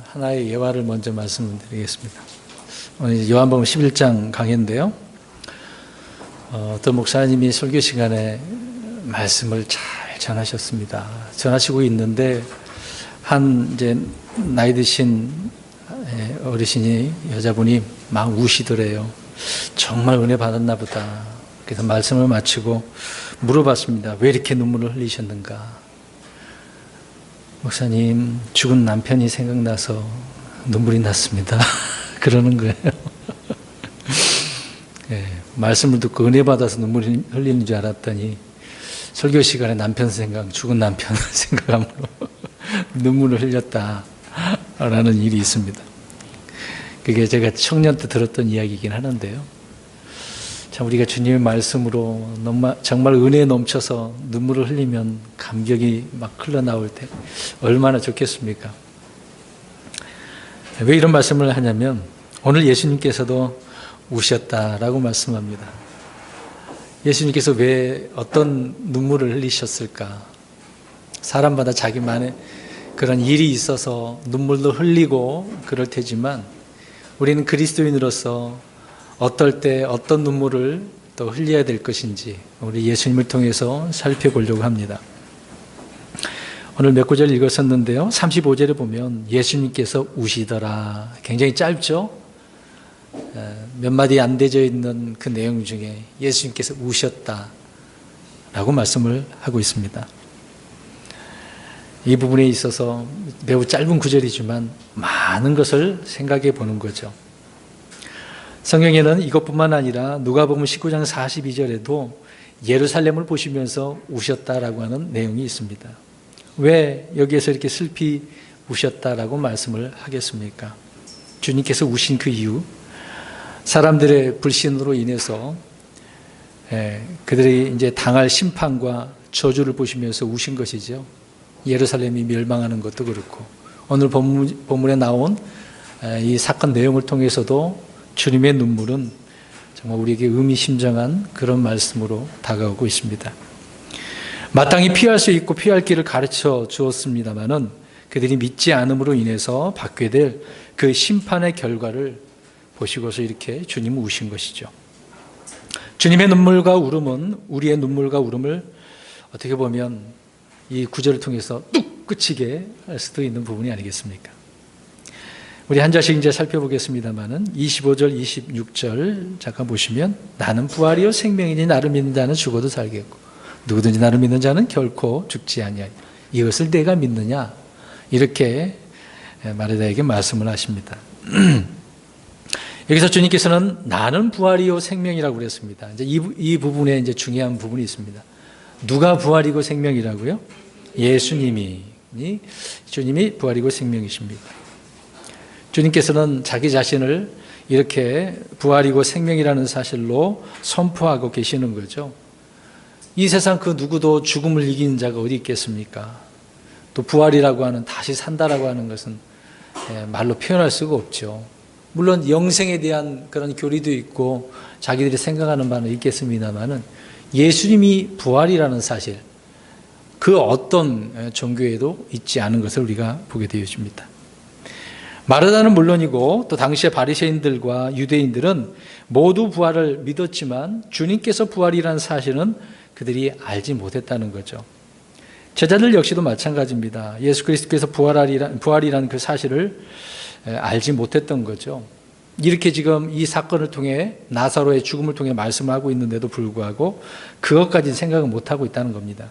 하나의 예화를 먼저 말씀드리겠습니다. 오늘 요한복음 11장 강의인데요. 어떤 목사님이 설교 시간에 말씀을 잘 전하셨습니다. 전하시고 있는데 이제 나이 드신 어르신이 여자분이 막 우시더래요. 정말 은혜 받았나 보다. 그래서 말씀을 마치고 물어봤습니다. 왜 이렇게 눈물을 흘리셨는가? 목사님, 죽은 남편이 생각나서 눈물이 났습니다. 그러는 거예요. 말씀을 듣고 은혜 받아서 눈물이 흘리는 줄 알았더니 설교 시간에 남편 생각, 죽은 남편 생각함으로 눈물을 흘렸다라는 일이 있습니다. 그게 제가 청년 때 들었던 이야기이긴 하는데요. 참 우리가 주님의 말씀으로 정말 은혜에 넘쳐서 눈물을 흘리면 감격이 막 흘러나올 때 얼마나 좋겠습니까? 왜 이런 말씀을 하냐면 오늘 예수님께서도 우셨다라고 말씀합니다. 예수님께서 왜 어떤 눈물을 흘리셨을까? 사람마다 자기만의 그런 일이 있어서 눈물도 흘리고 그럴 테지만 우리는 그리스도인으로서 어떨 때 어떤 눈물을 또 흘려야 될 것인지 우리 예수님을 통해서 살펴보려고 합니다. 오늘 몇 구절 읽었었는데요. 35절에 보면 예수님께서 우시더라. 굉장히 짧죠? 몇 마디 안 되어 있는 그 내용 중에 예수님께서 우셨다라고 말씀을 하고 있습니다. 이 부분에 있어서 매우 짧은 구절이지만 많은 것을 생각해 보는 거죠. 성경에는 이것뿐만 아니라 누가복음 19장 42절에도 예루살렘을 보시면서 우셨다라고 하는 내용이 있습니다. 왜 여기에서 이렇게 슬피 우셨다라고 말씀을 하겠습니까? 주님께서 우신 그 이유, 사람들의 불신으로 인해서 그들이 이제 당할 심판과 저주를 보시면서 우신 것이죠. 예루살렘이 멸망하는 것도 그렇고 오늘 본문에 나온 이 사건 내용을 통해서도 주님의 눈물은 정말 우리에게 의미심장한 그런 말씀으로 다가오고 있습니다. 마땅히 피할 수 있고 피할 길을 가르쳐 주었습니다마는 그들이 믿지 않음으로 인해서 받게 될 그 심판의 결과를 보시고서 이렇게 주님은 우신 것이죠. 주님의 눈물과 울음은 우리의 눈물과 울음을 어떻게 보면 이 구절을 통해서 뚝 그치게 할 수도 있는 부분이 아니겠습니까? 우리 한 절씩 이제 살펴보겠습니다만은 25절, 26절 잠깐 보시면 나는 부활이요 생명이니 나를 믿는 자는 죽어도 살겠고 누구든지 나를 믿는 자는 결코 죽지 아니하리. 이것을 내가 믿느냐? 이렇게 마르다에게 말씀을 하십니다. 여기서 주님께서는 나는 부활이요 생명이라고 그랬습니다. 이제 이 부분에 이제 중요한 부분이 있습니다. 누가 부활이고 생명이라고요? 주님이 부활이고 생명이십니다. 주님께서는 자기 자신을 이렇게 부활이고 생명이라는 사실로 선포하고 계시는 거죠. 이 세상 그 누구도 죽음을 이기는 자가 어디 있겠습니까? 또 부활이라고 하는 다시 산다라고 하는 것은 말로 표현할 수가 없죠. 물론 영생에 대한 그런 교리도 있고 자기들이 생각하는 바는 있겠습니다만은 예수님이 부활이라는 사실 그 어떤 종교에도 있지 않은 것을 우리가 보게 되어집니다. 마르다는 물론이고 또 당시의 바리새인들과 유대인들은 모두 부활을 믿었지만 주님께서 부활이라는 사실은 그들이 알지 못했다는 거죠. 제자들 역시도 마찬가지입니다. 예수 그리스도께서 부활이라는 그 사실을 알지 못했던 거죠. 이렇게 지금 이 사건을 통해 나사로의 죽음을 통해 말씀하고 있는데도 불구하고 그것까지 생각을 못하고 있다는 겁니다.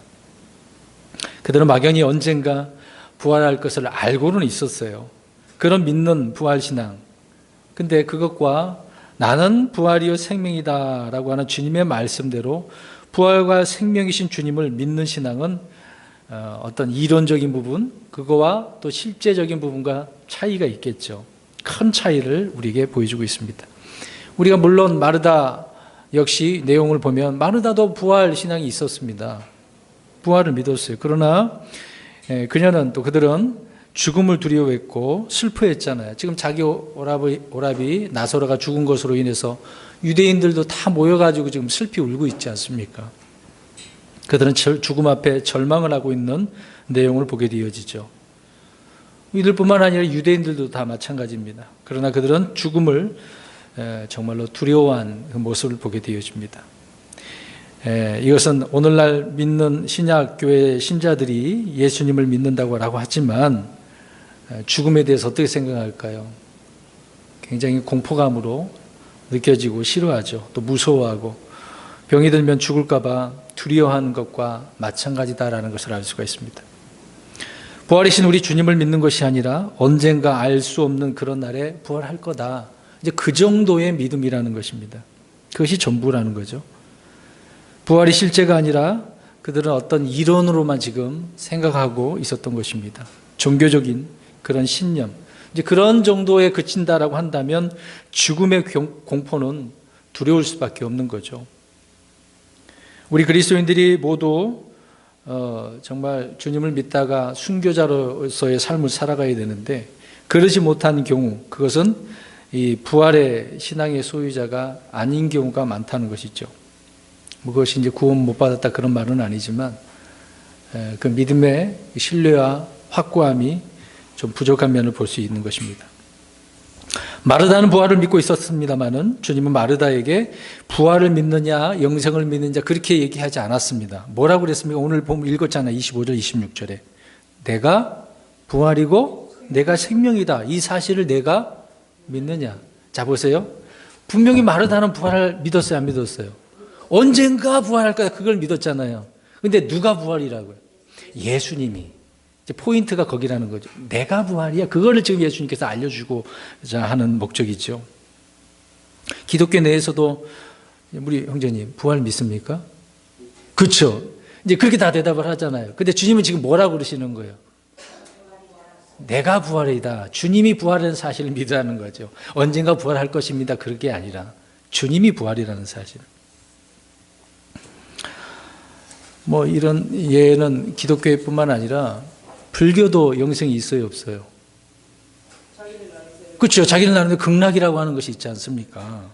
그들은 막연히 언젠가 부활할 것을 알고는 있었어요. 그런 믿는 부활신앙. 근데 그것과 나는 부활이요 생명이다 라고 하는 주님의 말씀대로 부활과 생명이신 주님을 믿는 신앙은 어떤 이론적인 부분, 그거와 또 실제적인 부분과 차이가 있겠죠. 큰 차이를 우리에게 보여주고 있습니다. 우리가 물론 마르다 역시 내용을 보면 마르다도 부활 신앙이 있었습니다. 부활을 믿었어요. 그러나 그들은 죽음을 두려워했고 슬퍼했잖아요. 지금 자기 오라비 나사로가 죽은 것으로 인해서 유대인들도 다 모여가지고 지금 슬피 울고 있지 않습니까? 그들은 죽음 앞에 절망을 하고 있는 내용을 보게 되어지죠. 이들뿐만 아니라 유대인들도 다 마찬가지입니다. 그러나 그들은 죽음을 정말로 두려워한 그 모습을 보게 되어집니다. 이것은 오늘날 믿는 신약교회 신자들이 예수님을 믿는다고 하지만 죽음에 대해서 어떻게 생각할까요? 굉장히 공포감으로 느껴지고 싫어하죠. 또 무서워하고 병이 들면 죽을까 봐 두려워하는 것과 마찬가지다라는 것을 알 수가 있습니다. 부활이신 우리 주님을 믿는 것이 아니라 언젠가 알 수 없는 그런 날에 부활할 거다. 이제 그 정도의 믿음이라는 것입니다. 그것이 전부라는 거죠. 부활이 실제가 아니라 그들은 어떤 이론으로만 지금 생각하고 있었던 것입니다. 종교적인 그런 신념. 이제 그런 정도에 그친다라고 한다면 죽음의 공포는 두려울 수밖에 없는 거죠. 우리 그리스도인들이 모두 정말 주님을 믿다가 순교자로서의 삶을 살아가야 되는데 그러지 못한 경우 그것은 이 부활의 신앙의 소유자가 아닌 경우가 많다는 것이죠. 그것이 이제 구원 못 받았다 그런 말은 아니지만 그 믿음의 신뢰와 확고함이 좀 부족한 면을 볼 수 있는 것입니다. 마르다는 부활을 믿고 있었습니다마는 주님은 마르다에게 부활을 믿느냐 영생을 믿느냐 그렇게 얘기하지 않았습니다. 뭐라고 그랬습니까? 오늘 보면 읽었잖아요. 25절 26절에 내가 부활이고 내가 생명이다. 이 사실을 내가 믿느냐. 자 보세요. 분명히 마르다는 부활을 믿었어요? 안 믿었어요? 언젠가 부활할 거다. 그걸 믿었잖아요. 근데 누가 부활이라고요? 예수님이. 이제 포인트가 거기라는 거죠. 내가 부활이야. 그거를 지금 예수님께서 알려주고자 하는 목적이죠. 기독교 내에서도 우리 형제님 부활 믿습니까? 그렇죠. 이제 그렇게 다 대답을 하잖아요. 근데 주님은 지금 뭐라고 그러시는 거예요? 내가 부활이다. 주님이 부활하는 사실을 믿으라는 거죠. 언젠가 부활할 것입니다. 그게 아니라 주님이 부활이라는 사실. 뭐 이런 예는 기독교뿐만 아니라 불교도 영생이 있어요, 없어요? 그렇죠. 자기는 나름대로 극락이라고 하는 것이 있지 않습니까?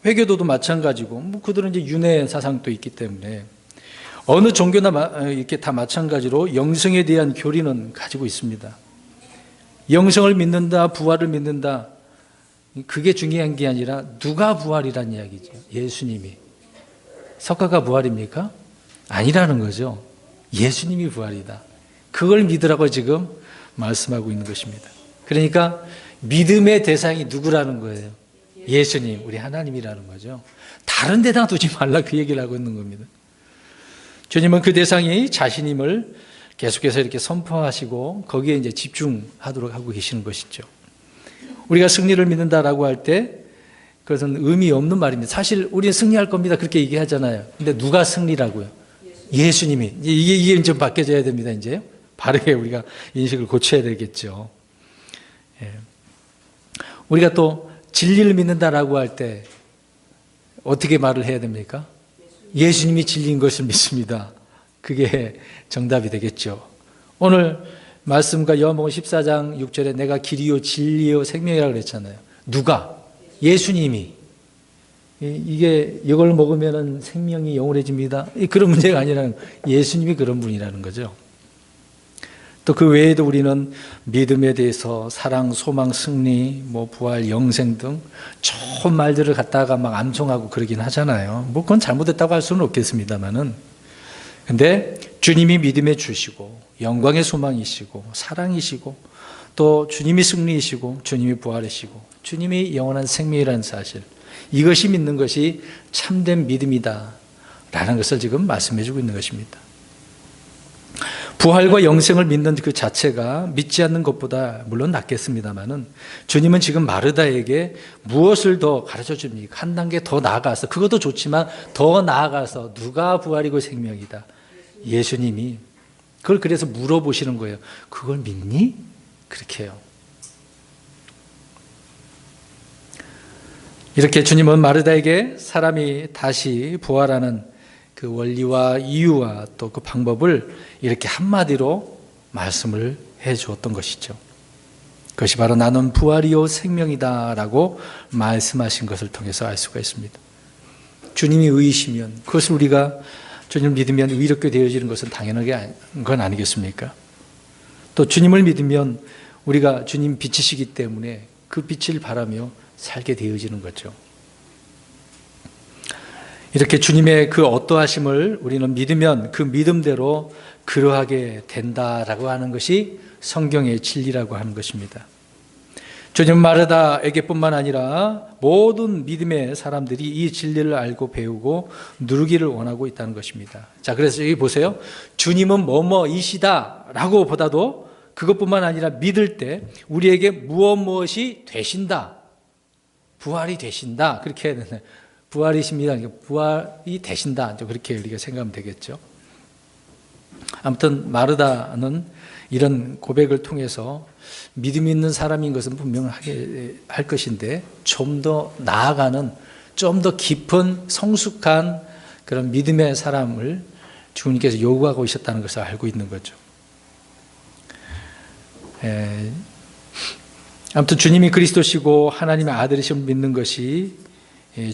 회교도도 마찬가지고, 뭐 그들은 이제 윤회 사상도 있기 때문에 어느 종교나 이렇게 다 마찬가지로 영생에 대한 교리는 가지고 있습니다. 영생을 믿는다, 부활을 믿는다. 그게 중요한 게 아니라 누가 부활이란 이야기죠. 예수님이. 석가가 부활입니까? 아니라는 거죠. 예수님이 부활이다. 그걸 믿으라고 지금 말씀하고 있는 것입니다. 그러니까 믿음의 대상이 누구라는 거예요? 예수님, 우리 하나님이라는 거죠. 다른 데다 두지 말라 그 얘기를 하고 있는 겁니다. 주님은 그 대상이 자신임을 계속해서 이렇게 선포하시고 거기에 이제 집중하도록 하고 계시는 것이죠. 우리가 승리를 믿는다라고 할 때 그것은 의미 없는 말입니다. 사실 우리는 승리할 겁니다. 그렇게 얘기하잖아요. 근데 누가 승리라고요? 예수님이. 이게 좀 바뀌어져야 됩니다. 이제 바르게 우리가 인식을 고쳐야 되겠죠. 예. 우리가 또 진리를 믿는다라고 할 때 어떻게 말을 해야 됩니까? 예수님이 진리인 것을 믿습니다. 그게 정답이 되겠죠. 오늘 말씀과 요한복음 14장 6절에 내가 길이요 진리요 생명이라고 그랬잖아요. 누가? 예수님이. 이걸 먹으면 생명이 영원해집니다. 그런 문제가 아니라 예수님이 그런 분이라는 거죠. 또 그 외에도 우리는 믿음에 대해서 사랑, 소망, 승리, 뭐 부활, 영생 등 좋은 말들을 갖다가 막 암송하고 그러긴 하잖아요. 뭐 그건 잘못됐다고 할 수는 없겠습니다만은. 근데 주님이 믿음의 주시고 영광의 소망이시고 사랑이시고 또 주님이 승리이시고 주님이 부활이시고 주님이 영원한 생명이라는 사실, 이것이 믿는 것이 참된 믿음이다 라는 것을 지금 말씀해 주고 있는 것입니다. 부활과 영생을 믿는 그 자체가 믿지 않는 것보다 물론 낫겠습니다만은 주님은 지금 마르다에게 무엇을 더 가르쳐 줍니까? 한 단계 더 나아가서, 그것도 좋지만 더 나아가서 누가 부활이고 생명이다? 예수님이. 그걸 그래서 물어보시는 거예요. 그걸 믿니? 그렇게 해요. 이렇게 주님은 마르다에게 사람이 다시 부활하는 그 원리와 이유와 또 그 방법을 이렇게 한마디로 말씀을 해 주었던 것이죠. 그것이 바로 나는 부활이요 생명이다 라고 말씀하신 것을 통해서 알 수가 있습니다. 주님이 의이시면, 그것을 우리가 주님을 믿으면 의롭게 되어지는 것은 당연한 건 아니겠습니까? 또 주님을 믿으면 우리가 주님 빛이시기 때문에 그 빛을 바라며 살게 되어지는 거죠. 이렇게 주님의 그 어떠하심을 우리는 믿으면 그 믿음대로 그러하게 된다라고 하는 것이 성경의 진리라고 하는 것입니다. 주님 마르다에게뿐만 아니라 모든 믿음의 사람들이 이 진리를 알고 배우고 누리기를 원하고 있다는 것입니다. 자, 그래서 여기 보세요. 주님은 뭐뭐이시다라고 보다도 그것뿐만 아니라 믿을 때 우리에게 무엇이 되신다. 부활이 되신다. 그렇게 해야 되나요? 부활이십니다. 부활이 되신다. 그렇게 우리가 생각하면 되겠죠. 아무튼 마르다는 이런 고백을 통해서 믿음 있는 사람인 것은 분명하게 할 것인데 좀 더 나아가는 좀 더 깊은 성숙한 그런 믿음의 사람을 주님께서 요구하고 있었다는 것을 알고 있는 거죠. 아무튼 주님이 그리스도시고 하나님의 아들이심을 믿는 것이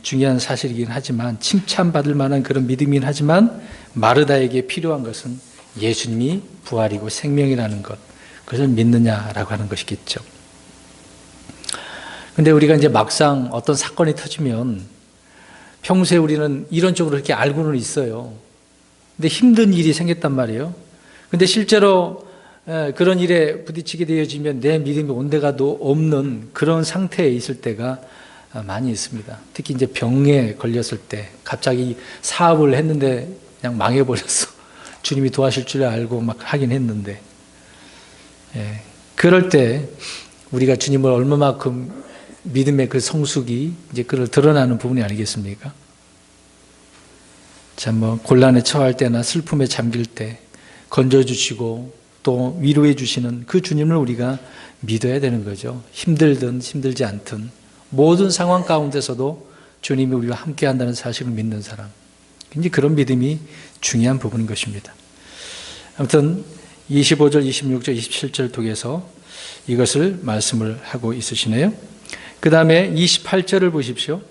중요한 사실이긴 하지만 칭찬받을 만한 그런 믿음이긴 하지만 마르다에게 필요한 것은 예수님이 부활이고 생명이라는 것, 그것을 믿느냐라고 하는 것이겠죠. 근데 우리가 이제 막상 어떤 사건이 터지면 평소에 우리는 이론적으로 이렇게 알고는 있어요. 근데 힘든 일이 생겼단 말이에요. 근데 실제로 그런 일에 부딪히게 되어지면 내 믿음이 온데가도 없는 그런 상태에 있을 때가 많이 있습니다. 특히 이제 병에 걸렸을 때 갑자기 사업을 했는데 그냥 망해버렸어. 주님이 도와줄 줄 알고 막 하긴 했는데, 그럴 때 우리가 주님을 얼마만큼 믿음의 그 성숙이 이제 그걸 드러나는 부분이 아니겠습니까? 참 뭐 곤란에 처할 때나 슬픔에 잠길 때 건져주시고 또 위로해 주시는 그 주님을 우리가 믿어야 되는 거죠. 힘들든 힘들지 않든 모든 상황 가운데서도 주님이 우리와 함께 한다는 사실을 믿는 사람, 굉장히 그런 믿음이 중요한 부분인 것입니다. 아무튼 25절, 26절, 27절 통해서 이것을 말씀을 하고 있으시네요. 그 다음에 28절을 보십시오.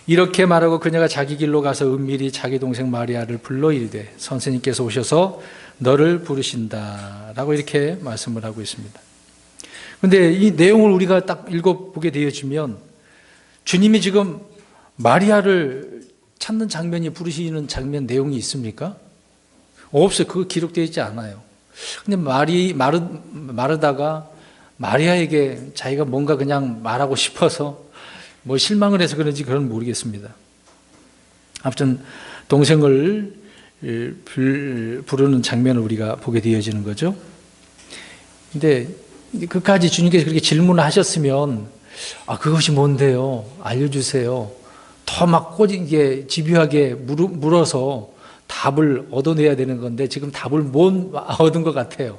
이렇게 말하고 그녀가 자기 길로 가서 은밀히 자기 동생 마리아를 불러 이르되 선생님께서 오셔서 너를 부르신다 라고 이렇게 말씀을 하고 있습니다. 그런데 이 내용을 우리가 딱 읽어보게 되어지면 주님이 지금 마리아를 찾는 장면이, 부르시는 장면 내용이 있습니까? 없어요. 그거 기록되어 있지 않아요. 근데 마르다가 마리아에게 자기가 뭔가 그냥 말하고 싶어서 뭐 실망을 해서 그런지 그건 모르겠습니다. 아무튼 동생을 부르는 장면을 우리가 보게 되어지는 거죠. 근데 그까지 주님께서 그렇게 질문을 하셨으면 그것이 뭔데요? 알려주세요. 더 막 꼬지게 집요하게 물어서 답을 얻어내야 되는 건데 지금 답을 못 얻은 것 같아요.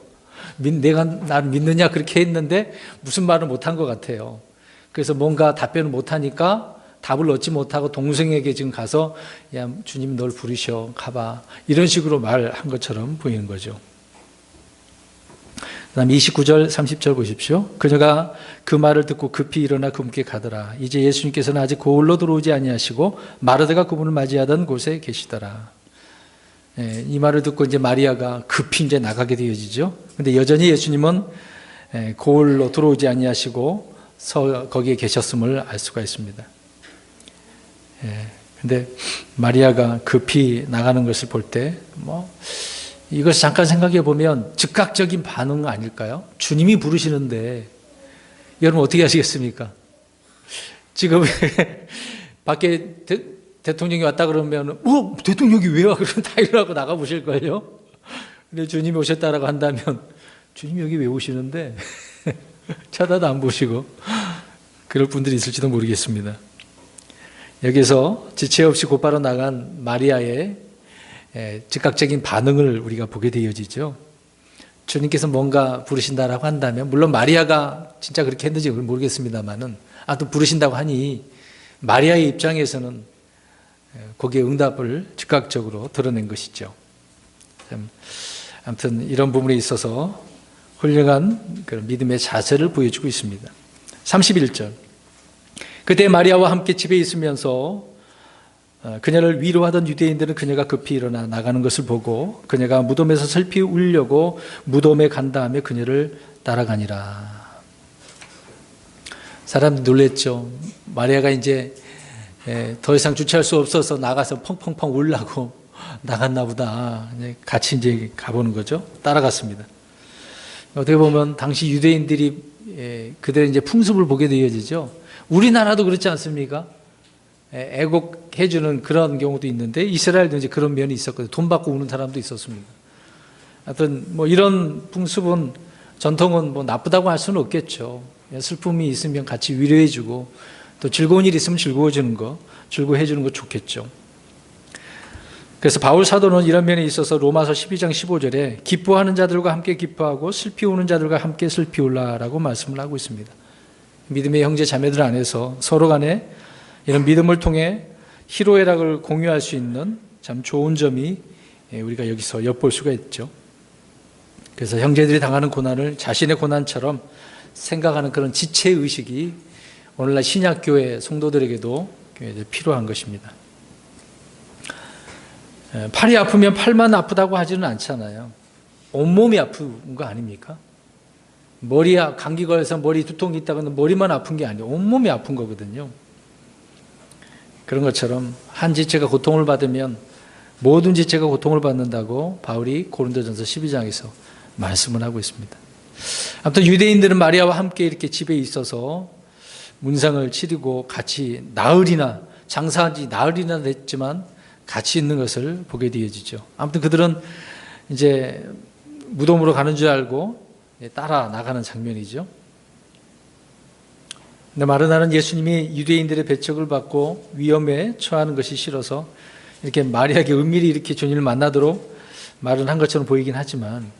내가 나를 믿느냐 그렇게 했는데 무슨 말을 못한 것 같아요. 그래서 뭔가 답변을 못하니까 답을 얻지 못하고 동생에게 지금 가서 야 주님 널 부르셔 가봐 이런 식으로 말한 것처럼 보이는 거죠. 그 다음 29절 30절 보십시오. 그녀가 그 말을 듣고 급히 일어나 그분께 가더라. 이제 예수님께서는 아직 고을로 들어오지 아니하시고 마르다가 그분을 맞이하던 곳에 계시더라. 이 말을 듣고 이제 마리아가 급히 이제 나가게 되어지죠. 근데 여전히 예수님은 고을로 들어오지 아니하시고 거기에 계셨음을 알 수가 있습니다. 근데 마리아가 급히 나가는 것을 볼 때 이것을 잠깐 생각해 보면 즉각적인 반응 아닐까요? 주님이 부르시는데 여러분 어떻게 하시겠습니까? 지금 밖에 대통령이 왔다 그러면 대통령이 왜 와? 그러면 다 일어나고 나가 보실걸요? 근데 주님이 오셨다라고 한다면 주님이 여기 왜 오시는데 쳐다도 안 보시고 그럴 분들이 있을지도 모르겠습니다. 여기서 지체 없이 곧바로 나간 마리아의 즉각적인 반응을 우리가 보게 되어지죠. 주님께서 뭔가 부르신다라고 한다면 물론 마리아가 진짜 그렇게 했는지 모르겠습니다만은 또 부르신다고 하니 마리아의 입장에서는 거기에 응답을 즉각적으로 드러낸 것이죠. 아무튼 이런 부분에 있어서 훌륭한 그런 믿음의 자세를 보여주고 있습니다. 31절. 그때 마리아와 함께 집에 있으면서 그녀를 위로하던 유대인들은 그녀가 급히 일어나 나가는 것을 보고 그녀가 무덤에서 슬피 울려고 무덤에 간 다음에 그녀를 따라가니라. 사람들 놀랬죠. 마리아가 이제 더 이상 주체할 수 없어서 나가서 펑펑펑 울라고 나갔나 보다. 같이 이제 가보는 거죠. 따라갔습니다. 어떻게 보면 당시 유대인들이 그들의 이제 풍습을 보게 되어지죠. 우리나라도 그렇지 않습니까? 애곡해주는 그런 경우도 있는데 이스라엘도 이제 그런 면이 있었거든요. 돈 받고 우는 사람도 있었습니다. 하여튼 뭐 이런 풍습은 전통은 뭐 나쁘다고 할 수는 없겠죠. 슬픔이 있으면 같이 위로해주고 또 즐거운 일 있으면 즐거워해주는 거 좋겠죠. 그래서 바울 사도는 이런 면에 있어서 로마서 12장 15절에 기뻐하는 자들과 함께 기뻐하고 슬피 우는 자들과 함께 슬피 울라라고 말씀을 하고 있습니다. 믿음의 형제 자매들 안에서 서로 간에 이런 믿음을 통해 희로애락을 공유할 수 있는 참 좋은 점이 우리가 여기서 엿볼 수가 있죠. 그래서 형제들이 당하는 고난을 자신의 고난처럼 생각하는 그런 지체의식이 오늘날 신약교회 성도들에게도 필요한 것입니다. 팔이 아프면 팔만 아프다고 하지는 않잖아요. 온몸이 아픈 거 아닙니까? 머리에 감기 걸려서 머리 두통이 있다고는 머리만 아픈 게 아니에요. 온몸이 아픈 거거든요. 그런 것처럼 한 지체가 고통을 받으면 모든 지체가 고통을 받는다고 바울이 고린도전서 12장에서 말씀을 하고 있습니다. 아무튼 유대인들은 마리아와 함께 이렇게 집에 있어서 문상을 치르고 같이 나흘이나 장사한 지 나흘이나 됐지만 같이 있는 것을 보게 되어지죠. 아무튼 그들은 이제 무덤으로 가는 줄 알고 따라 나가는 장면이죠. 근데 마르나는 예수님이 유대인들의 배척을 받고 위험에 처하는 것이 싫어서 이렇게 마리아에게 은밀히 이렇게 주님을 만나도록 말은 한 것처럼 보이긴 하지만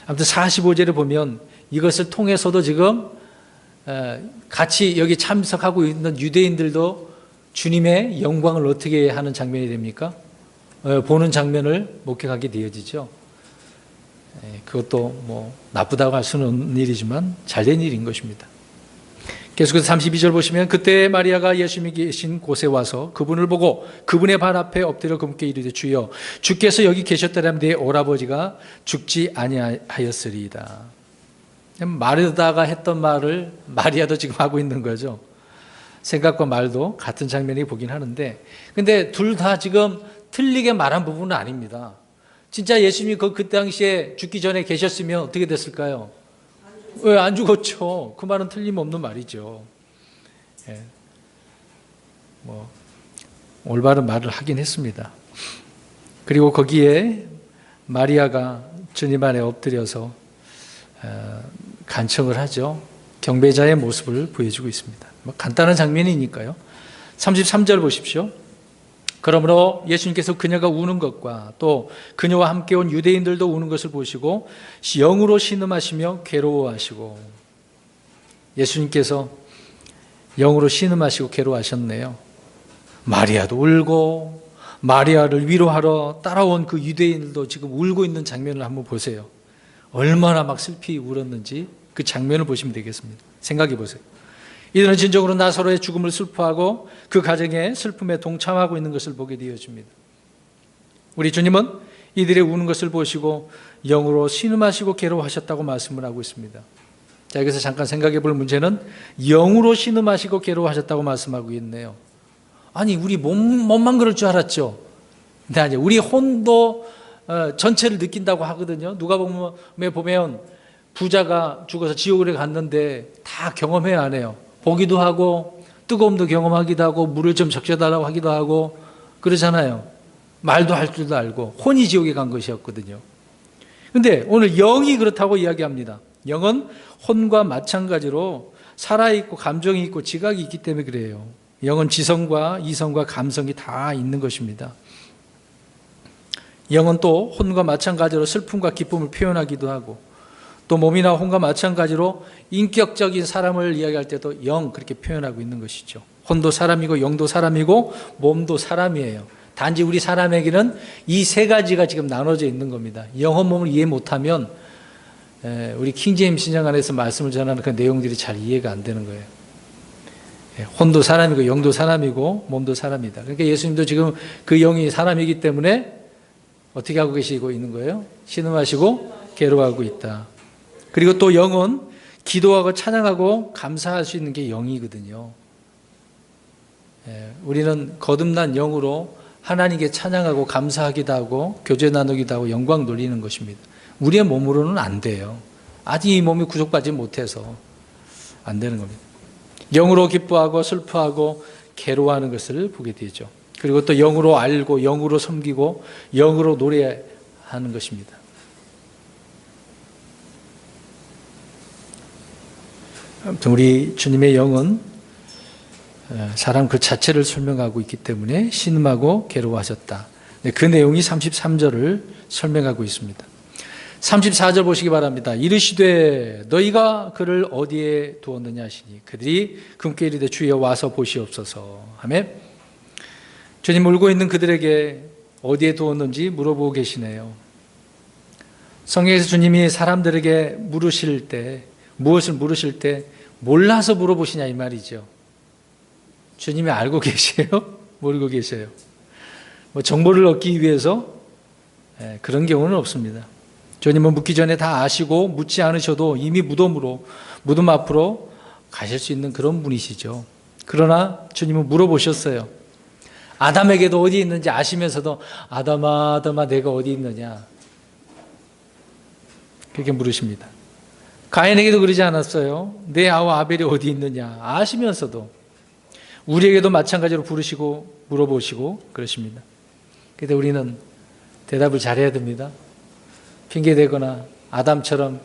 아무튼 45절에 보면 이것을 통해서도 지금 같이 여기 참석하고 있는 유대인들도 주님의 영광을 어떻게 하는 장면이 됩니까? 보는 장면을 목격하게 되어지죠. 그것도 뭐 나쁘다고 할 수는 없는 일이지만 잘된 일인 것입니다. 계속해서 32절 보시면 그때 마리아가 예수님이 계신 곳에 와서 그분을 보고 그분의 발 앞에 엎드려 그분께 이르되 주여 주께서 여기 계셨더라면 내 오라버지가 죽지 아니하였으리이다. 마르다가 했던 말을 마리아도 지금 하고 있는 거죠. 생각과 말도 같은 장면이 보긴 하는데 근데 둘 다 지금 틀리게 말한 부분은 아닙니다. 진짜 예수님이 그 당시에 죽기 전에 계셨으면 어떻게 됐을까요? 왜 안 죽었죠? 그 말은 틀림없는 말이죠. 예. 뭐 올바른 말을 하긴 했습니다. 그리고 거기에 마리아가 주님 안에 엎드려서 간청을 하죠. 경배자의 모습을 보여주고 있습니다. 뭐 간단한 장면이니까요. 33절 보십시오. 그러므로 예수님께서 그녀가 우는 것과 또 그녀와 함께 온 유대인들도 우는 것을 보시고 영으로 신음하시며 괴로워하시고 예수님께서 영으로 신음하시고 괴로워하셨네요. 마리아도 울고 마리아를 위로하러 따라온 그 유대인들도 지금 울고 있는 장면을 한번 보세요. 얼마나 막 슬피 울었는지 그 장면을 보시면 되겠습니다. 생각해 보세요. 이들은 진정으로 나사로의 죽음을 슬퍼하고 그 가정의 슬픔에 동참하고 있는 것을 보게 되어집니다. 우리 주님은 이들의 우는 것을 보시고 영으로 신음하시고 괴로워하셨다고 말씀을 하고 있습니다. 자, 여기서 잠깐 생각해 볼 문제는 영으로 신음하시고 괴로워하셨다고 말씀하고 있네요. 아니 우리 몸만 그럴 줄 알았죠. 근데 아니 우리 혼도 전체를 느낀다고 하거든요. 누가복음에 보면 부자가 죽어서 지옥에 갔는데 다 경험해야 하네요. 보기도 하고 뜨거움도 경험하기도 하고 물을 좀 적셔달라고 하기도 하고 그러잖아요. 말도 할 줄도 알고 혼이 지옥에 간 것이었거든요. 그런데 오늘 영이 그렇다고 이야기합니다. 영은 혼과 마찬가지로 살아있고 감정이 있고 지각이 있기 때문에 그래요. 영은 지성과 이성과 감성이 다 있는 것입니다. 영은 또 혼과 마찬가지로 슬픔과 기쁨을 표현하기도 하고 또 몸이나 혼과 마찬가지로 인격적인 사람을 이야기할 때도 영 그렇게 표현하고 있는 것이죠. 혼도 사람이고 영도 사람이고 몸도 사람이에요. 단지 우리 사람에게는 이 세 가지가 지금 나눠져 있는 겁니다. 영혼 몸을 이해 못하면 우리 킹제임스 신약 안에서 말씀을 전하는 그 내용들이 잘 이해가 안 되는 거예요. 혼도 사람이고 영도 사람이고 몸도 사람이다. 그러니까 예수님도 지금 그 영이 사람이기 때문에 어떻게 하고 계시고 있는 거예요? 신음하시고 괴로워하고 있다. 그리고 또 영은 기도하고 찬양하고 감사할 수 있는 게 영이거든요. 우리는 거듭난 영으로 하나님께 찬양하고 감사하기도 하고 교제 나누기도 하고 영광 돌리는 것입니다. 우리의 몸으로는 안 돼요. 아직 이 몸이 구속받지 못해서 안 되는 겁니다. 영으로 기뻐하고 슬퍼하고 괴로워하는 것을 보게 되죠. 그리고 또 영으로 알고 영으로 섬기고 영으로 노래하는 것입니다. 아무튼 우리 주님의 영은 사람 그 자체를 설명하고 있기 때문에 신음하고 괴로워하셨다. 그 내용이 33절을 설명하고 있습니다. 34절 보시기 바랍니다. 이르시되 너희가 그를 어디에 두었느냐 하시니 그들이 금께 이르되 주여 와서 보시옵소서 하매 주님 울고 있는 그들에게 어디에 두었는지 물어보고 계시네요. 성경에서 주님이 사람들에게 물으실 때 무엇을 물으실 때 몰라서 물어보시냐 이 말이죠. 주님이 알고 계세요? 모르고 계세요? 정보를 얻기 위해서 그런 경우는 없습니다. 주님은 묻기 전에 다 아시고 묻지 않으셔도 이미 무덤 앞으로 가실 수 있는 그런 분이시죠. 그러나 주님은 물어보셨어요. 아담에게도 어디 있는지 아시면서도 아담아 내가 어디 있느냐 그렇게 물으십니다. 가인에게도 그러지 않았어요. 내 아와 아벨이 어디 있느냐 아시면서도 우리에게도 마찬가지로 부르시고 물어보시고 그러십니다. 그런데 우리는 대답을 잘해야 됩니다. 핑계대거나 아담처럼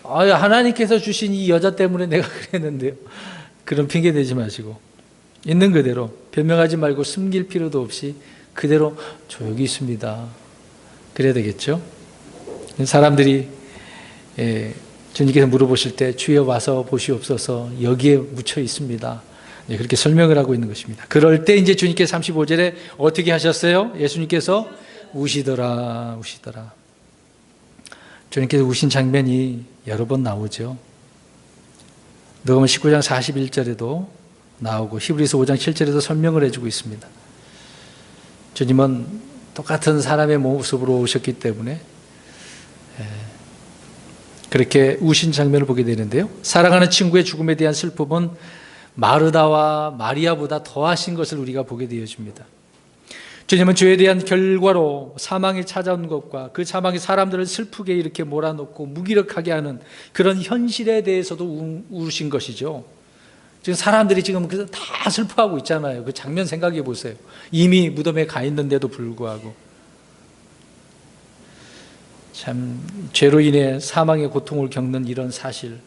하나님께서 주신 이 여자 때문에 내가 그랬는데요. 그런 핑계대지 마시고 있는 그대로 변명하지 말고 숨길 필요도 없이 그대로 저 여기 있습니다. 그래야 되겠죠. 사람들이 주님께서 물어보실 때 주여 와서 보시옵소서 여기에 묻혀 있습니다. 그렇게 설명을 하고 있는 것입니다. 그럴 때 이제 주님께서 35절에 어떻게 하셨어요? 예수님께서 우시더라. 주님께서 우신 장면이 여러 번 나오죠. 누가복음 19장 41절에도 나오고 히브리서 5장 7절에도 설명을 해주고 있습니다. 주님은 똑같은 사람의 모습으로 오셨기 때문에 그렇게 우신 장면을 보게 되는데요. 사랑하는 친구의 죽음에 대한 슬픔은 마르다와 마리아보다 더하신 것을 우리가 보게 되어집니다. 주님은 죄에 대한 결과로 사망이 찾아온 것과 그 사망이 사람들을 슬프게 이렇게 몰아넣고 무기력하게 하는 그런 현실에 대해서도 우신 것이죠. 지금 사람들이 지금 다 슬퍼하고 있잖아요. 그 장면 생각해 보세요. 이미 무덤에 가 있는데도 불구하고 참 죄로 인해 사망의 고통을 겪는 이런 사실.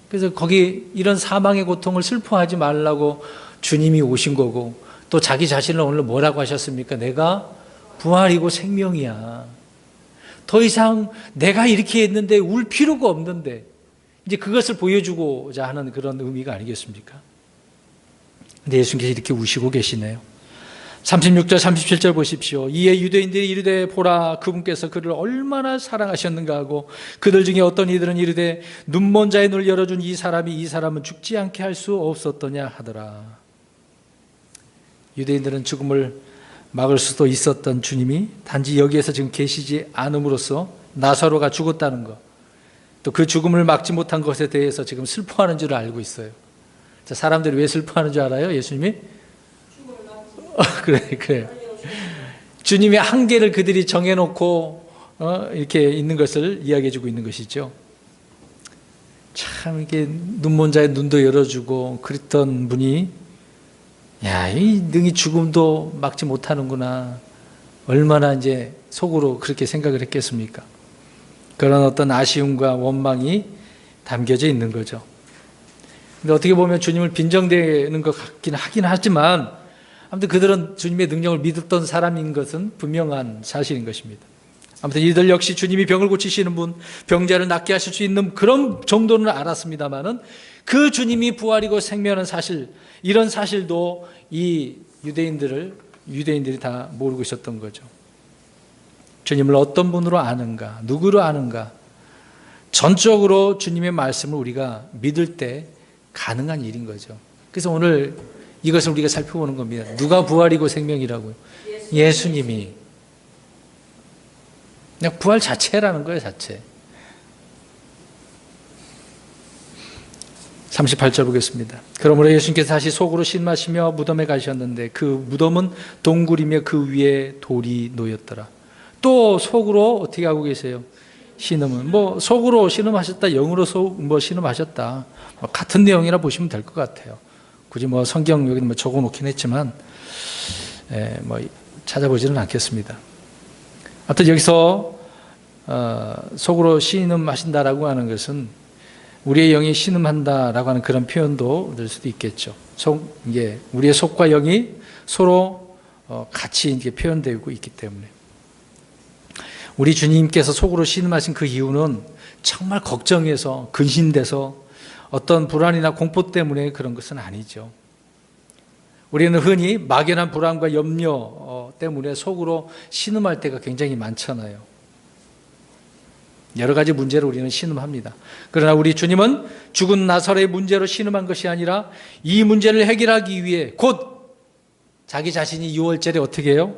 그래서 거기 이런 사망의 고통을 슬퍼하지 말라고 주님이 오신 거고 또 자기 자신을 오늘 뭐라고 하셨습니까? 내가 부활이고 생명이야. 더 이상 내가 이렇게 했는데 울 필요가 없는데 이제 그것을 보여주고자 하는 그런 의미가 아니겠습니까? 근데 예수님께서 이렇게 우시고 계시네요. 36절 37절 보십시오. 이에 유대인들이 이르되 보라 그분께서 그를 얼마나 사랑하셨는가 하고 그들 중에 어떤 이들은 이르되 눈먼 자의 눈을 열어준 이 사람은 죽지 않게 할 수 없었더냐 하더라. 유대인들은 죽음을 막을 수도 있었던 주님이 단지 여기에서 지금 계시지 않음으로써 나사로가 죽었다는 것, 또 그 죽음을 막지 못한 것에 대해서 지금 슬퍼하는 줄 알고 있어요. 자, 사람들이 왜 슬퍼하는 줄 알아요? 예수님이? 그래요. 주님의 한계를 그들이 정해놓고 이렇게 있는 것을 이야기해주고 있는 것이죠. 참 이게 눈먼 자의 눈도 열어주고 그랬던 분이 이 능히 죽음도 막지 못하는구나. 얼마나 이제 속으로 그렇게 생각을 했겠습니까? 그런 어떤 아쉬움과 원망이 담겨져 있는 거죠. 근데 어떻게 보면 주님을 빈정대는 것 같긴 하긴 하지만 아무튼 그들은 주님의 능력을 믿었던 사람인 것은 분명한 사실인 것입니다. 아무튼 이들 역시 주님이 병을 고치시는 분, 병자를 낫게 하실 수 있는 그런 정도는 알았습니다만은 그 주님이 부활이고 생명하는 사실, 이런 사실도 이 유대인들이 다 모르고 있었던 거죠. 주님을 어떤 분으로 아는가, 누구로 아는가, 전적으로 주님의 말씀을 우리가 믿을 때 가능한 일인 거죠. 그래서 오늘 이것을 우리가 살펴보는 겁니다. 누가 부활이고 생명이라고요? 예수님이. 그냥 부활 자체라는 거예요, 자체. 38절 보겠습니다. 그러므로 예수님께서 다시 속으로 신마시며 무덤에 가셨는데 그 무덤은 동굴이며 그 위에 돌이 놓였더라. 또 속으로 어떻게 하고 계세요? 신음은 뭐 속으로 신음하셨다, 영으로 뭐 신음하셨다, 뭐 같은 내용이라 보시면 될 것 같아요. 굳이 뭐 성경 여기 뭐 적어놓긴 했지만 뭐 찾아보지는 않겠습니다. 하여튼 여기서 속으로 신음하신다라고 하는 것은 우리의 영이 신음한다라고 하는 그런 표현도 될 수도 있겠죠. 이게 우리의 속과 영이 서로 같이 이렇게 표현되고 있기 때문에 우리 주님께서 속으로 신음하신 그 이유는 정말 걱정해서 근심돼서 어떤 불안이나 공포 때문에 그런 것은 아니죠. 우리는 흔히 막연한 불안과 염려 때문에 속으로 신음할 때가 굉장히 많잖아요. 여러 가지 문제로 우리는 신음합니다. 그러나 우리 주님은 죽은 나사로의 문제로 신음한 것이 아니라 이 문제를 해결하기 위해 곧 자기 자신이 6월절에 어떻게 해요?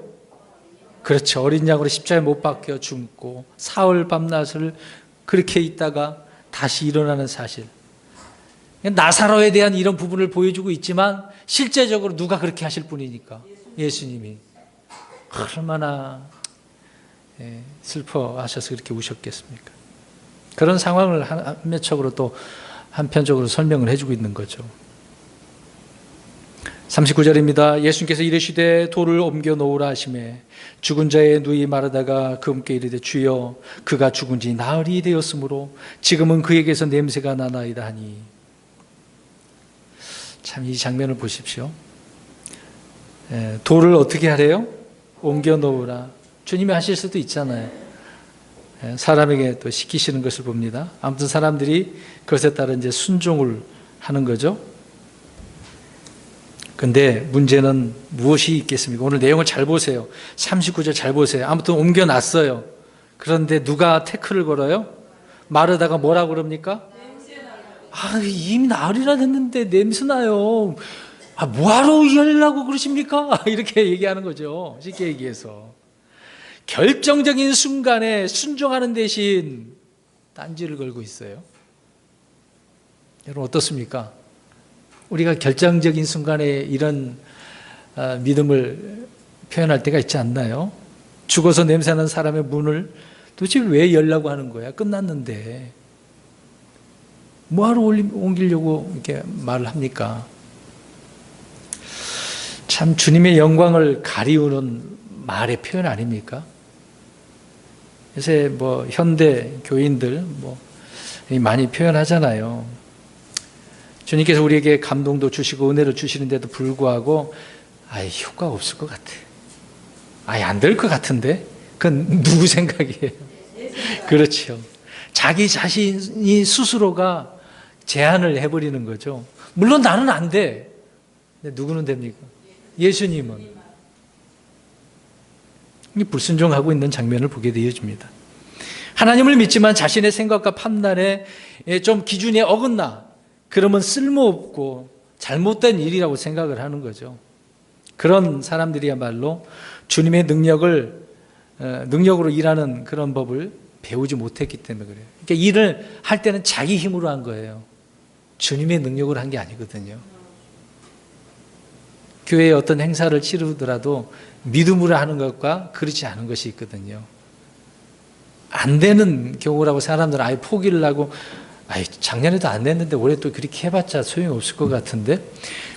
그렇죠. 어린 양으로 십자가에 못 박혀 죽고 사흘 밤낮을 그렇게 있다가 다시 일어나는 사실. 나사로에 대한 이런 부분을 보여주고 있지만 실제적으로 누가 그렇게 하실 분이니까? 예수님이. 얼마나 슬퍼하셔서 그렇게 우셨겠습니까? 그런 상황을 한면적으로 또 한편적으로 설명을 해주고 있는 거죠. 39절입니다. 예수님께서 이르시되 돌을 옮겨 놓으라 하시매 죽은 자의 누이 마르다가 그분께 이르되 주여 그가 죽은 지 나흘이 되었으므로 지금은 그에게서 냄새가 나나이다 하니. 참 이 장면을 보십시오. 돌을 어떻게 하래요? 옮겨 놓으라. 주님이 하실 수도 있잖아요. 사람에게 또 시키시는 것을 봅니다. 아무튼 사람들이 그것에 따라 이제 순종을 하는 거죠. 근데 문제는 무엇이 있겠습니까? 오늘 내용을 잘 보세요. 39절 잘 보세요. 아무튼 옮겨놨어요. 그런데 누가 태클을 걸어요? 마르다가 뭐라고 그럽니까? 이미 나흘이나 됐는데 냄새나요. 뭐하러 이러려고 그러십니까? 이렇게 얘기하는 거죠. 쉽게 얘기해서. 결정적인 순간에 순종하는 대신 딴지를 걸고 있어요. 여러분 어떻습니까? 우리가 결정적인 순간에 이런 믿음을 표현할 때가 있지 않나요? 죽어서 냄새나는 사람의 문을 도대체 왜 열라고 하는 거야? 끝났는데 뭐하러 옮기려고 이렇게 말을 합니까? 참 주님의 영광을 가리우는 말의 표현 아닙니까? 요새 뭐 현대 교인들 뭐 많이 표현하잖아요. 주님께서 우리에게 감동도 주시고 은혜를 주시는데도 불구하고 효과가 없을 것 같아. 안 될 것 같은데? 그건 누구 생각이에요? 그렇죠. 자기 자신이 스스로가 제한을 해버리는 거죠. 물론 나는 안 돼. 근데 누구는 됩니까? 예수님은. 불순종하고 있는 장면을 보게 되어집니다. 하나님을 믿지만 자신의 생각과 판단에 좀 기준에 어긋나 그러면 쓸모없고 잘못된 일이라고 생각을 하는 거죠. 그런 사람들이야말로 주님의 능력으로 일하는 그런 법을 배우지 못했기 때문에 그래요. 그러니까 일을 할 때는 자기 힘으로 한 거예요. 주님의 능력으로 한 게 아니거든요. 교회에 어떤 행사를 치르더라도 믿음으로 하는 것과 그렇지 않은 것이 있거든요. 안 되는 경우라고 사람들은 아예 포기를 하고 작년에도 안 됐는데 올해 또 그렇게 해봤자 소용이 없을 것 같은데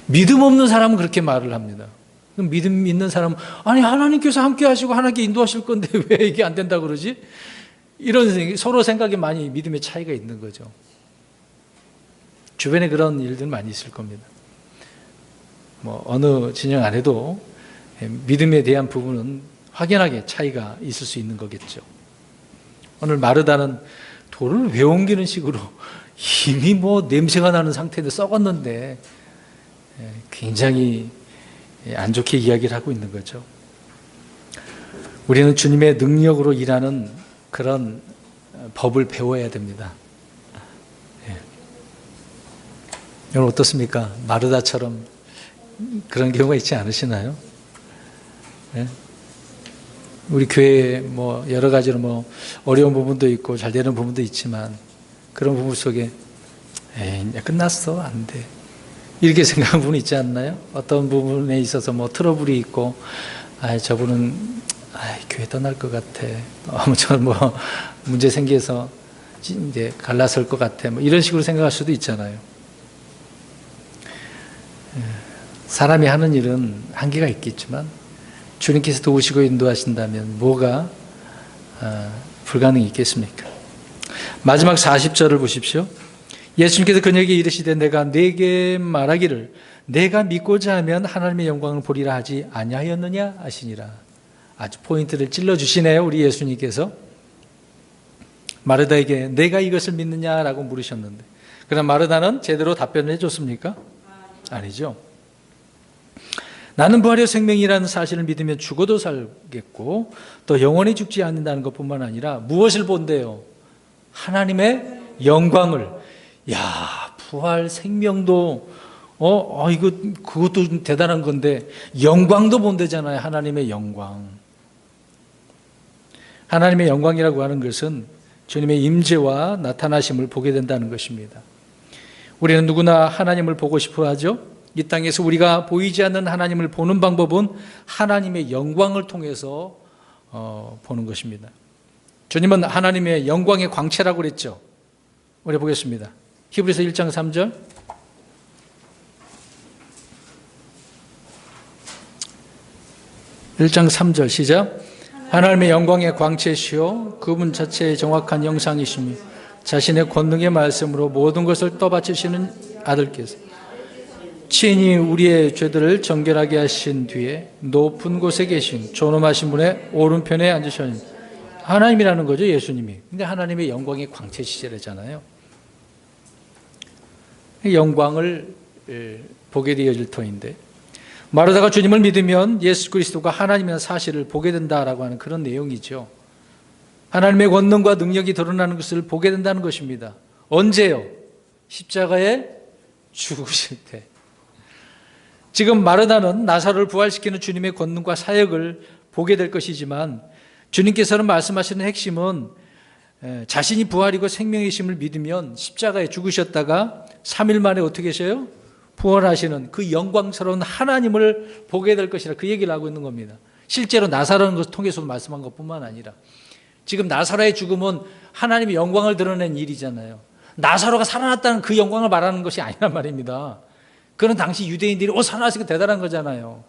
믿음 없는 사람은 그렇게 말을 합니다. 그럼 믿음 있는 사람은 하나님께서 함께 하시고 하나님께 인도하실 건데 왜 이게 안 된다고 그러지? 이런 서로 생각에 많이 믿음의 차이가 있는 거죠. 주변에 그런 일들 많이 있을 겁니다. 뭐 어느 진영 안에도 믿음에 대한 부분은 확연하게 차이가 있을 수 있는 거겠죠. 오늘 마르다는 돌을 왜 옮기는 식으로 이미 뭐 냄새가 나는 상태인데 썩었는데 굉장히 안 좋게 이야기를 하고 있는 거죠. 우리는 주님의 능력으로 일하는 그런 법을 배워야 됩니다. 여러분 어떻습니까? 마르다처럼 그런 경우가 있지 않으시나요? 네? 우리 교회에 뭐 여러 가지로 뭐 어려운 부분도 있고 잘 되는 부분도 있지만 그런 부분 속에 에이, 이제 끝났어, 안 돼. 이렇게 생각하는 부분 있지 않나요? 어떤 부분에 있어서 뭐 트러블이 있고, 저분은 교회 떠날 것 같아. 뭐 문제 생겨서 이제 갈라설 것 같아. 뭐 이런 식으로 생각할 수도 있잖아요. 사람이 하는 일은 한계가 있겠지만 주님께서 도우시고 인도하신다면 뭐가 불가능이 있겠습니까? 마지막 40절을 보십시오. 예수님께서 그녀에게 이르시되 내가 네게 말하기를 내가 믿고자 하면 하나님의 영광을 보리라 하지 아니하였느냐 하시니라. 아주 포인트를 찔러주시네요. 우리 예수님께서 마르다에게 내가 이것을 믿느냐라고 물으셨는데 그럼 마르다는 제대로 답변을 해줬습니까? 아니죠. 나는 부활의 생명이라는 사실을 믿으면 죽어도 살겠고 또 영원히 죽지 않는다는 것뿐만 아니라 무엇을 본대요? 하나님의 영광을. 야, 부활 생명도 이거 그것도 대단한 건데 영광도 본대잖아요. 하나님의 영광. 하나님의 영광이라고 하는 것은 주님의 임재와 나타나심을 보게 된다는 것입니다. 우리는 누구나 하나님을 보고 싶어 하죠. 이 땅에서 우리가 보이지 않는 하나님을 보는 방법은 하나님의 영광을 통해서 보는 것입니다. 주님은 하나님의 영광의 광채라고 그랬죠. 우리 보겠습니다. 히브리서 1장 3절. 시작. 하나님의 영광의 광채시요 그분 자체의 정확한 형상이시며 자신의 권능의 말씀으로 모든 것을 떠받치시는 아들께서 친히 우리의 죄들을 정결하게 하신 뒤에 높은 곳에 계신 존엄하신 분의 오른편에 앉으셨니 하나님이라는 거죠. 예수님이. 근데 하나님의 영광의 광채시절이잖아요. 영광을 보게 되어질 터인데 마르다가 주님을 믿으면 예수 그리스도가 하나님이라는 사실을 보게 된다라고 하는 그런 내용이죠. 하나님의 권능과 능력이 드러나는 것을 보게 된다는 것입니다. 언제요? 십자가에 죽으실 때. 지금 마르다는 나사로를 부활시키는 주님의 권능과 사역을 보게 될 것이지만 주님께서는 말씀하시는 핵심은 자신이 부활이고 생명이심을 믿으면 십자가에 죽으셨다가 3일 만에 어떻게 하셔요? 부활하시는 그 영광스러운 하나님을 보게 될 것이라 그 얘기를 하고 있는 겁니다. 실제로 나사로는 것을 통해서도 말씀한 것뿐만 아니라 지금 나사로의 죽음은 하나님의 영광을 드러낸 일이잖아요. 나사로가 살아났다는 그 영광을 말하는 것이 아니란 말입니다. 그는 당시 유대인들이 살아나시고 대단한 거잖아요.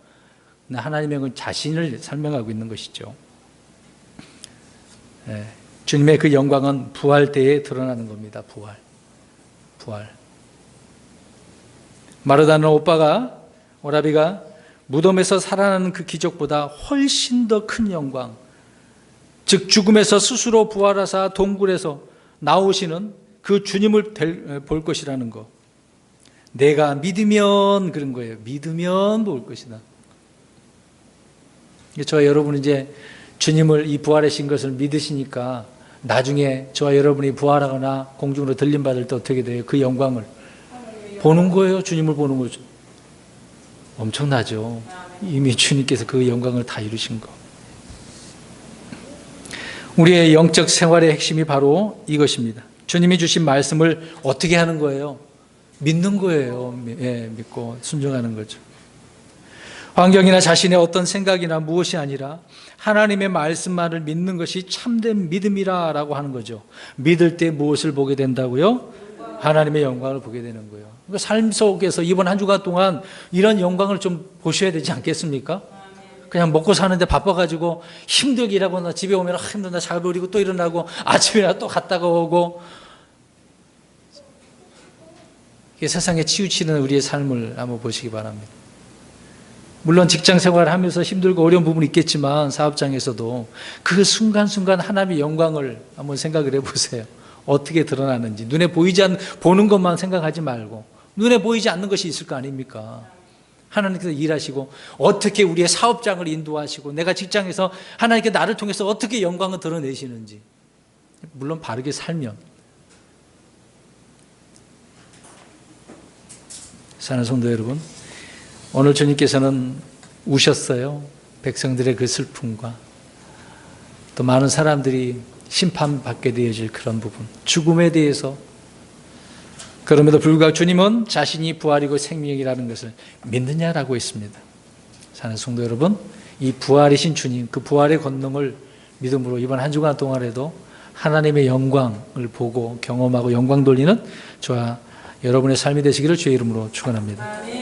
하나님의 자신을 설명하고 있는 것이죠. 주님의 그 영광은 부활 때에 드러나는 겁니다. 부활. 마르다는 오라비가 무덤에서 살아나는 그 기적보다 훨씬 더 큰 영광, 즉 죽음에서 스스로 부활하사 동굴에서 나오시는 그 주님을 볼 것이라는 것. 내가 믿으면 그런 거예요. 믿으면 볼 것이다. 저와 여러분은 이제 주님을 이 부활하신 것을 믿으시니까 나중에 저와 여러분이 부활하거나 공중으로 들림받을 때 어떻게 돼요? 그 영광을 보는 거예요. 주님을 보는 거죠. 엄청나죠. 이미 주님께서 그 영광을 다 이루신 거. 우리의 영적 생활의 핵심이 바로 이것입니다. 주님이 주신 말씀을 어떻게 하는 거예요? 믿는 거예요. 믿고 순종하는 거죠. 환경이나 자신의 어떤 생각이나 무엇이 아니라 하나님의 말씀만을 믿는 것이 참된 믿음이라고 하는 거죠. 믿을 때 무엇을 보게 된다고요? 하나님의 영광을 보게 되는 거예요. 그러니까 삶 속에서 이번 한 주간 동안 이런 영광을 좀 보셔야 되지 않겠습니까? 그냥 먹고 사는데 바빠가지고 힘들게 일하거나 집에 오면 힘들다 잘 버리고 또 일어나고 아침이나 또 갔다가 오고 세상에 치우치는 우리의 삶을 한번 보시기 바랍니다. 물론 직장 생활을 하면서 힘들고 어려운 부분이 있겠지만 사업장에서도 그 순간순간 하나님의 영광을 한번 생각을 해보세요. 어떻게 드러나는지. 눈에 보이지 않는 보는 것만 생각하지 말고 눈에 보이지 않는 것이 있을 거 아닙니까? 하나님께서 일하시고 어떻게 우리의 사업장을 인도하시고 내가 직장에서 하나님께 나를 통해서 어떻게 영광을 드러내시는지. 물론 바르게 살면. 사랑하는 성도 여러분, 오늘 주님께서는 우셨어요. 백성들의 그 슬픔과 또 많은 사람들이 심판받게 되어질 그런 부분, 죽음에 대해서. 그럼에도 불구하고 주님은 자신이 부활이고 생명이라는 것을 믿느냐라고 했습니다. 사랑하는 성도 여러분, 이 부활이신 주님, 그 부활의 권능을 믿음으로 이번 한 주간 동안에도 하나님의 영광을 보고 경험하고 영광 돌리는 저와 여러분의 삶이 되시기를 주의 이름으로 축원합니다.